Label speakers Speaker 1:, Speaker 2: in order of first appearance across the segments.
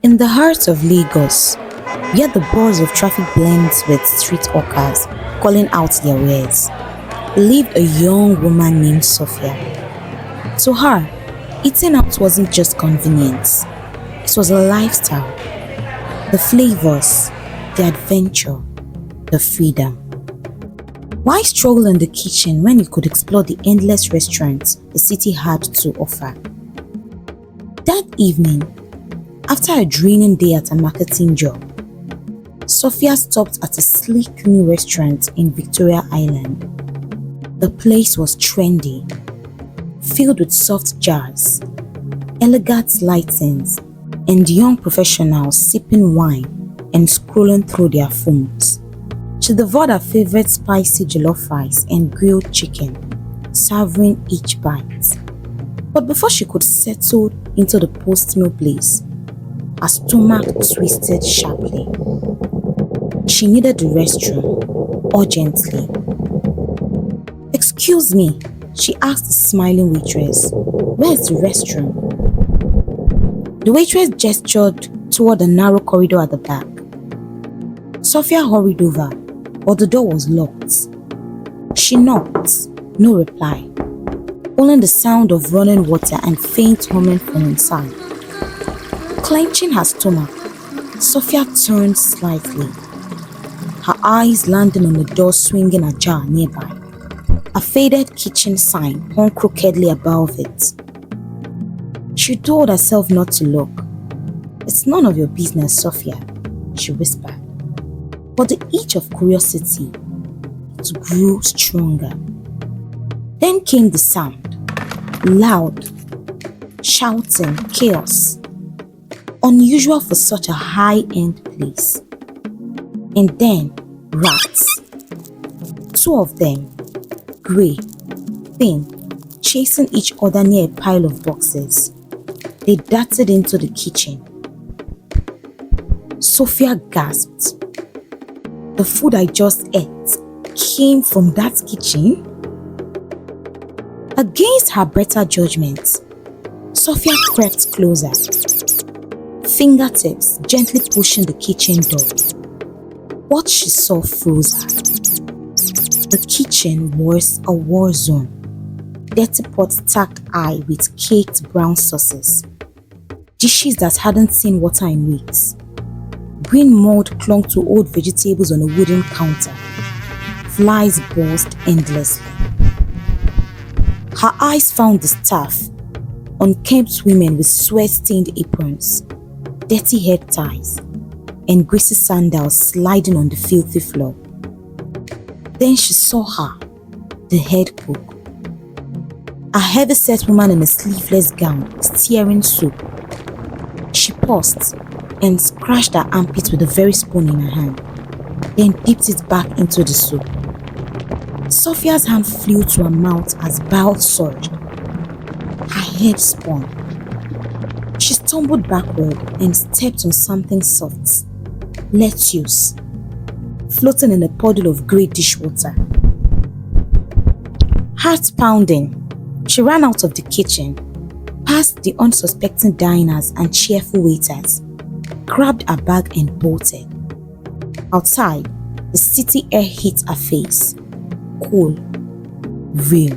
Speaker 1: In the heart of Lagos, where the buzz of traffic blends with street hawkers calling out their wares, lived a young woman named Sophia. To her, eating out wasn't just convenience, it was a lifestyle. The flavors, the adventure, the freedom. Why struggle in the kitchen when you could explore the endless restaurants the city had to offer? That evening, after a draining day at a marketing job, Sophia stopped at a sleek new restaurant in Victoria Island. The place was trendy, filled with soft jazz, elegant lightings, and young professionals sipping wine and scrolling through their phones. She devoured her favorite spicy jollof rice and grilled chicken, savoring each bite. But before she could settle into the post-meal place, her stomach twisted sharply. She needed the restroom urgently. "Excuse me," she asked the smiling waitress, "where's the restroom?" The waitress gestured toward the narrow corridor at the back. Sophia hurried over, but the door was locked. She knocked, no reply, only the sound of running water and faint humming from inside. Clenching her stomach, Sophia turned slightly, her eyes landing on the door swinging ajar nearby. A faded kitchen sign hung crookedly above it. She told herself not to look. "It's none of your business, Sophia," she whispered. But the itch of curiosity, it grew stronger. Then came the sound, loud, shouting, chaos, unusual for such a high-end place. And then rats. Two of them, grey, thin, chasing each other near a pile of boxes. They darted into the kitchen. Sophia gasped. The food I just ate came from that kitchen? Against her better judgment, Sophia crept closer, fingertips gently pushing the kitchen door. What she saw froze her. The kitchen was a war zone. Dirty pots stacked high with caked brown sauces. Dishes that hadn't seen water in weeks. Green mold clung to old vegetables on a wooden counter. Flies buzzed endlessly. Her eyes found the staff, unkempt women with sweat-stained aprons, dirty head ties, and greasy sandals sliding on the filthy floor. Then she saw her, the head cook. A heavy-set woman in a sleeveless gown, stirring soup. She paused and scratched her armpit with a very spoon in her hand, then dipped it back into the soup. Sophia's hand flew to her mouth as bile surged. Her head spun. She stumbled backward and stepped on something soft, lettuce, floating in a puddle of grey dishwater. Heart pounding, she ran out of the kitchen, past the unsuspecting diners and cheerful waiters, grabbed her bag and bolted. Outside, the city air hit her face. Cool, real.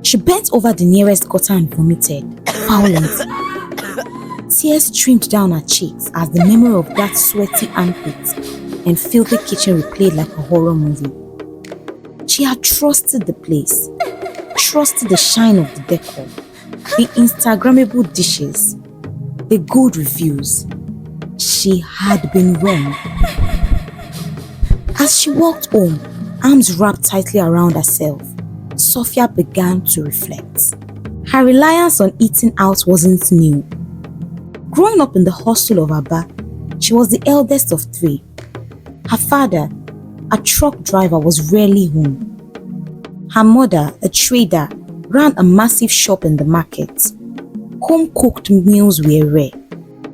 Speaker 1: She bent over the nearest gutter and vomited violently. Tears streamed down her cheeks as the memory of that sweaty armpit and filthy kitchen replayed like a horror movie. She had trusted the place, trusted the shine of the decor, the Instagrammable dishes, the good reviews. She had been wrong. As she walked home, arms wrapped tightly around herself, Sophia began to reflect. Her reliance on eating out wasn't new. Growing up in the hustle of Aba, she was the eldest of three. Her father, a truck driver, was rarely home. Her mother, a trader, ran a massive shop in the market. Home-cooked meals were rare.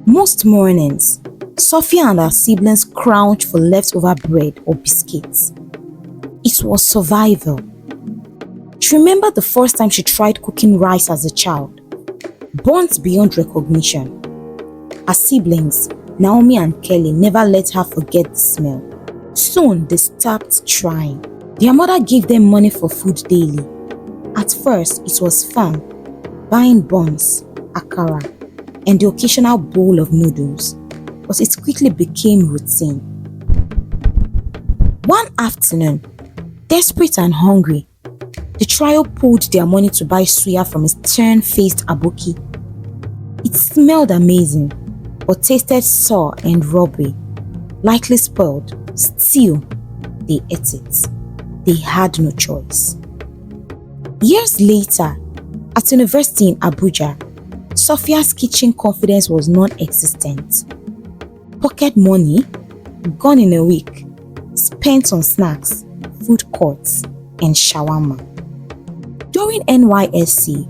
Speaker 1: Most mornings, Sophia and her siblings crouched for leftover bread or biscuits. It was survival. She remembered the first time she tried cooking rice as a child. Burnt beyond recognition. Her siblings, Naomi and Kelly, never let her forget the smell. Soon, they stopped trying. Their mother gave them money for food daily. At first, it was fun, buying buns, akara, and the occasional bowl of noodles, but it quickly became routine. One afternoon, desperate and hungry, the trio pulled their money to buy suya from a stern-faced aboki. It smelled amazing, but tasted sour and rubbery, likely spoiled. Still, they ate it. They had no choice. Years later, at university in Abuja, Sophia's kitchen confidence was non-existent. Pocket money, gone in a week, spent on snacks, food courts, and shawarma. During NYSC,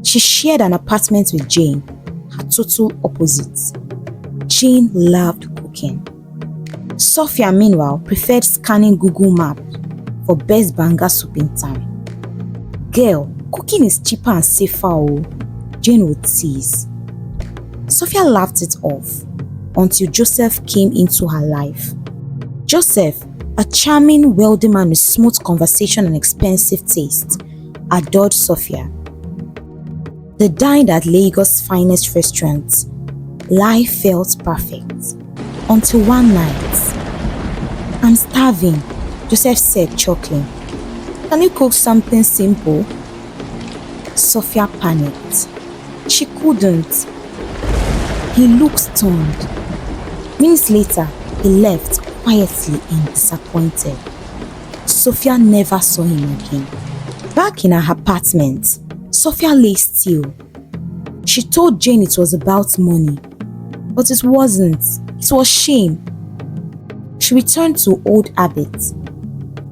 Speaker 1: she shared an apartment with Jane, her total opposite. Jane loved cooking. Sophia, meanwhile, preferred scanning Google Maps for best banga soup in town. "Girl, cooking is cheaper and safer, oh," Jane would tease. Sophia laughed it off until Joseph came into her life. Joseph, a charming, wealthy man with smooth conversation and expensive taste, adored Sophia. They dined at Lagos' finest restaurants. Life felt perfect. Until one night. "I'm starving," Joseph said, chuckling. "Can you cook something simple?" Sophia panicked. She couldn't. He looked stunned. Minutes later, he left quietly and disappointed. Sophia never saw him again. Back in her apartment, Sophia lay still. She told Jane it was about money, but it wasn't. It was shame. She returned to old habits,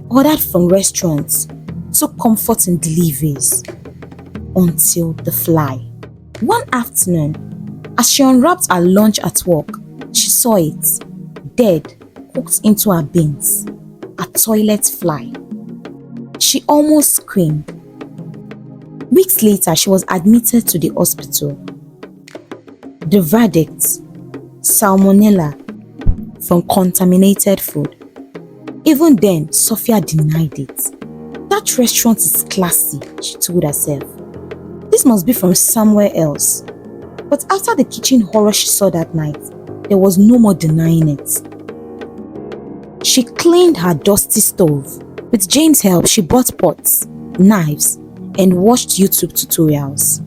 Speaker 1: ordered from restaurants, took comfort in deliveries, until the fly. One afternoon, as she unwrapped her lunch at work, she saw it, dead, cooked into her beans, a toilet fly. She almost screamed. Weeks later, she was admitted to the hospital. The verdict: salmonella from contaminated food. Even then, Sophia denied it. "That restaurant is classy," she told herself. "This must be from somewhere else." But after the kitchen horror she saw that night, there was no more denying it. She cleaned her dusty stove. With Jane's help, she bought pots, knives, and watched YouTube tutorials.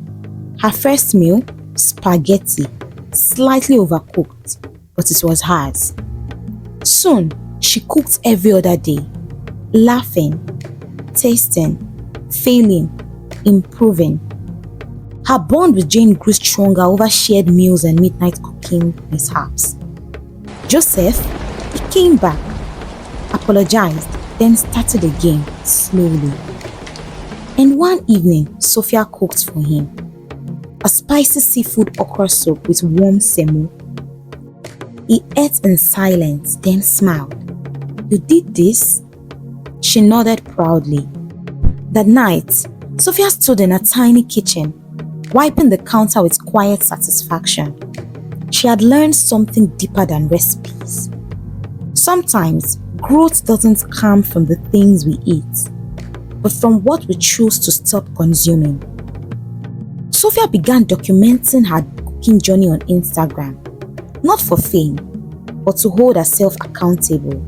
Speaker 1: Her first meal, spaghetti, slightly overcooked, but it was hers. Soon, she cooked every other day, laughing, tasting, failing, improving. Her bond with Jane grew stronger over shared meals and midnight cooking mishaps. Joseph, he came back, apologized, then started again, slowly. And one evening, Sophia cooked for him. A spicy seafood okra soup with warm semo. He ate in silence, then smiled. "You did this?" She nodded proudly. That night, Sophia stood in a tiny kitchen, wiping the counter with quiet satisfaction. She had learned something deeper than recipes. Sometimes, growth doesn't come from the things we eat, but from what we choose to stop consuming. Sophia began documenting her cooking journey on Instagram, not for fame, but to hold herself accountable.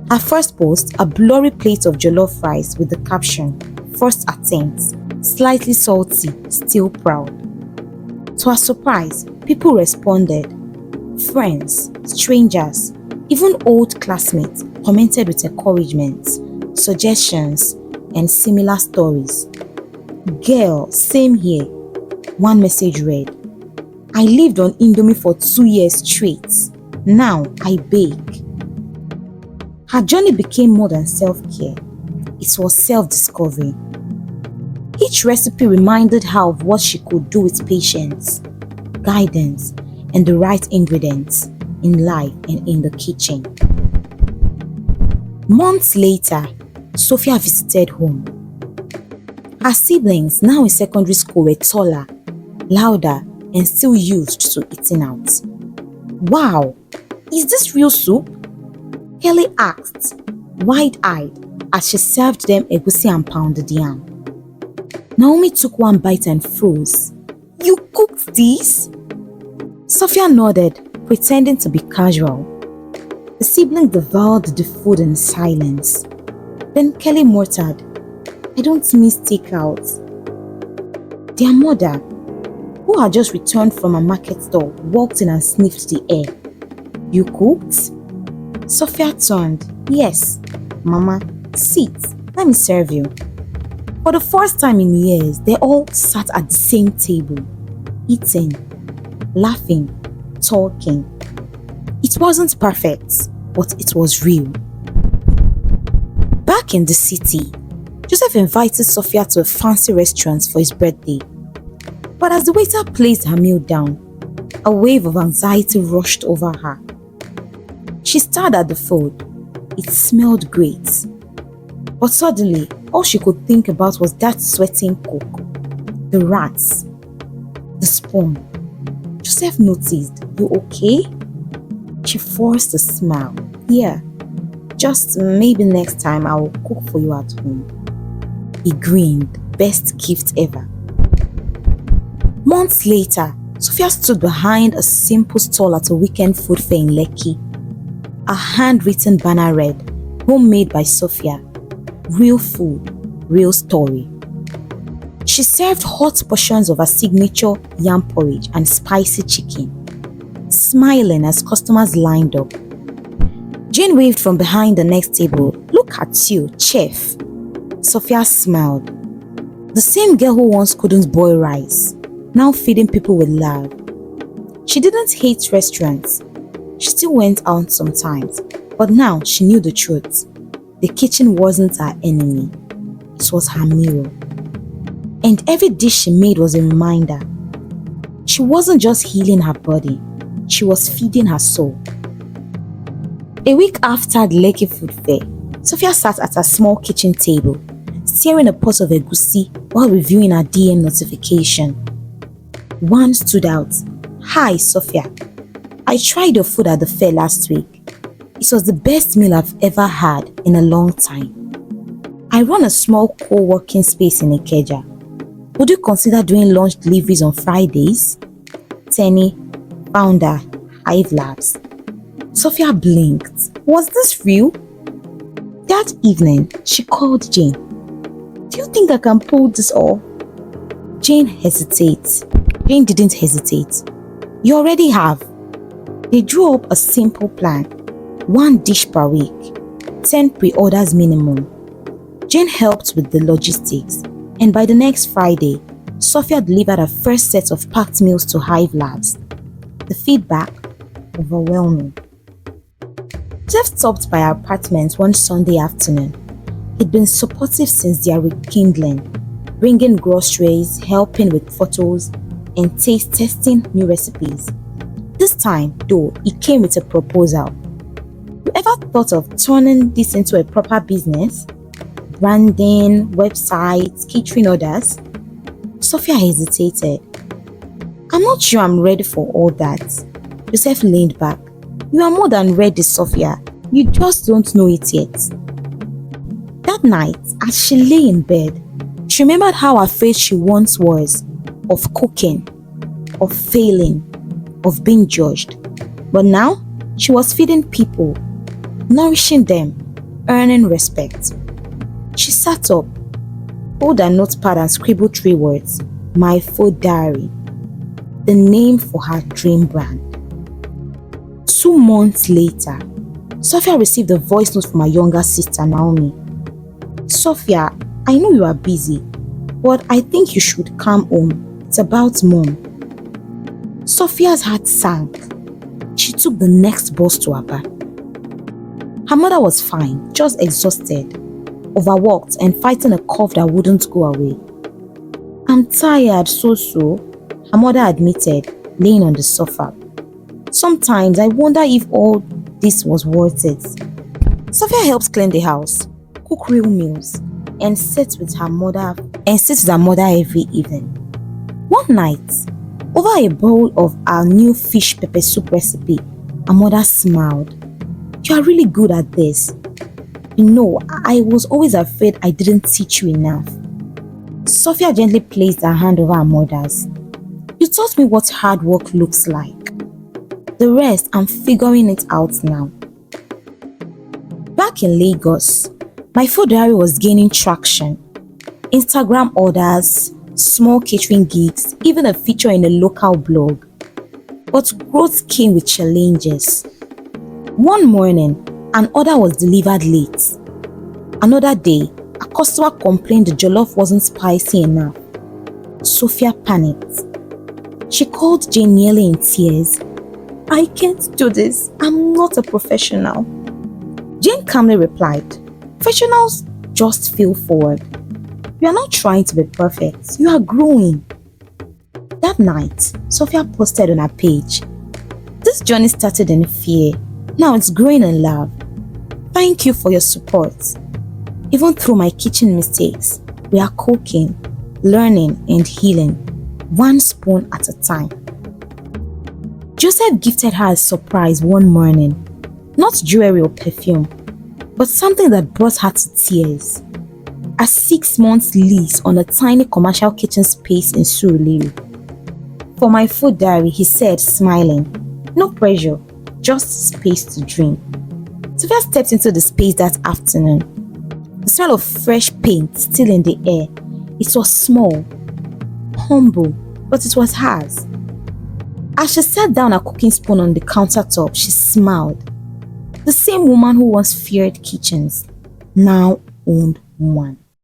Speaker 1: Her first post, a blurry plate of jollof rice with the caption, "First attempt, slightly salty, still proud." To her surprise, people responded. Friends, strangers, even old classmates commented with encouragement, suggestions, and similar stories. "Girl, same here," one message read. "I lived on Indomie for 2 years straight. Now I bake." Her journey became more than self-care. It was self-discovery. Each recipe reminded her of what she could do with patience, guidance, and the right ingredients in life and in the kitchen. Months later, Sophia visited home. Her siblings, now in secondary school, were taller, louder, and still used to eating out. "Wow, is this real soup?" Kelly asked, wide-eyed, as she served them egusi and pounded yam. Naomi took one bite and froze. "You cooked this?" Sophia nodded, pretending to be casual. The siblings devoured the food in silence. Then Kelly muttered, "I don't miss takeout." Their mother, who had just returned from a market stall, walked in and sniffed the air. "You cooked?" Sophia turned. "Yes, Mama. Sit, let me serve you." For the first time in years, they all sat at the same table, eating, laughing, talking. It wasn't perfect, but it was real. Back in the city, Joseph invited Sophia to a fancy restaurant for his birthday. But as the waiter placed her meal down, a wave of anxiety rushed over her. She stared at the food. It smelled great. But suddenly, all she could think about was that sweating cook, the rats, the spoon. Joseph noticed. "You okay?" She forced a smile. "Yeah, just maybe next time I will cook for you at home." He grinned. Best gift ever. Months later, Sophia stood behind a simple stall at a weekend food fair in Lekki. A handwritten banner read, "Homemade by Sophia. Real food, real story." She served hot portions of her signature yam porridge and spicy chicken, smiling as customers lined up. Jane waved from behind the next table. "Look at you, chef." Sophia smiled. The same girl who once couldn't boil rice, now feeding people with love. She didn't hate restaurants. She still went out sometimes, but now she knew the truth. The kitchen wasn't her enemy. It was her mirror. And every dish she made was a reminder. She wasn't just healing her body, she was feeding her soul. A week after the Lekki food fair, Sophia sat at a small kitchen table, stirring a pot of egusi while reviewing her DM notification. One stood out. "Hi, Sophia. I tried your food at the fair last week. It was the best meal I've ever had in a long time. I run a small co-working space in Ikeja. Would you consider doing lunch deliveries on Fridays?" Tenny, founder, Hive Labs. Sophia blinked. Was this real? That evening, she called Jane. "Do you think I can pull this off?" Jane didn't hesitate. "You already have." They drew up a simple plan. 1 dish per week, 10 pre-orders minimum. Jane helped with the logistics, and by the next Friday, Sophia delivered her first set of packed meals to Hive Labs. The feedback, overwhelming. Jeff stopped by our apartment one Sunday afternoon. He'd been supportive since their rekindling, bringing groceries, helping with photos, and testing new recipes. This time, though, he came with a proposal. "You ever thought of turning this into a proper business? Branding, websites, catering orders?" Sophia hesitated. "I'm not sure I'm ready for all that." Joseph leaned back. "You are more than ready, Sophia. You just don't know it yet." That night, as she lay in bed, she remembered how afraid she once was of cooking, of failing, of being judged. But now, she was feeding people, nourishing them, earning respect. She sat up, pulled a notepad and scribbled 3 words, "My Food Diary," the name for her dream brand. 2 months later, Sophia received a voice note from her younger sister, Naomi. "Sophia, I know you are busy, but I think you should come home. It's about Mom." Sophia's heart sank. She took the next bus to Aba. Her mother was fine, just exhausted, overworked, and fighting a cough that wouldn't go away. "I'm tired, so, her mother admitted, laying on the sofa. "Sometimes I wonder if all this was worth it." Sophia helped clean the house, cook real meals, and sit with her mother every evening. One night, Over a bowl of our new fish pepper soup recipe, her mother smiled. "You are really good at this. You know, I was always afraid I didn't teach you enough." Sophia gently placed her hand over her mother's. "You taught me what hard work looks like. The rest, I'm figuring it out now." Back in Lagos, my food diary was gaining traction. Instagram orders, small catering gigs, even a feature in a local blog. But growth came with challenges. One morning, an order was delivered late. Another day, a customer complained the jollof wasn't spicy enough. Sophia panicked. She called Jane nearly in tears. "I can't do this. I'm not a professional." Jane calmly replied, "Professionals just feel forward. You are not trying to be perfect. You are growing." That night, Sophia posted on her page, "This journey started in fear. Now it's growing in love. Thank you for your support. Even through my kitchen mistakes, we are cooking, learning, and healing, one spoon at a time." Joseph gifted her a surprise one morning. Not jewelry or perfume, but something that brought her to tears. A 6-month lease on a tiny commercial kitchen space in Surulere. "For my food diary," he said, smiling. "No pressure, just space to dream." Sophia stepped into the space that afternoon. The smell of fresh paint still in the air. It was small, humble, but it was hers. As she sat down a cooking spoon on the countertop, she smiled. The same woman who once feared kitchens now owned one.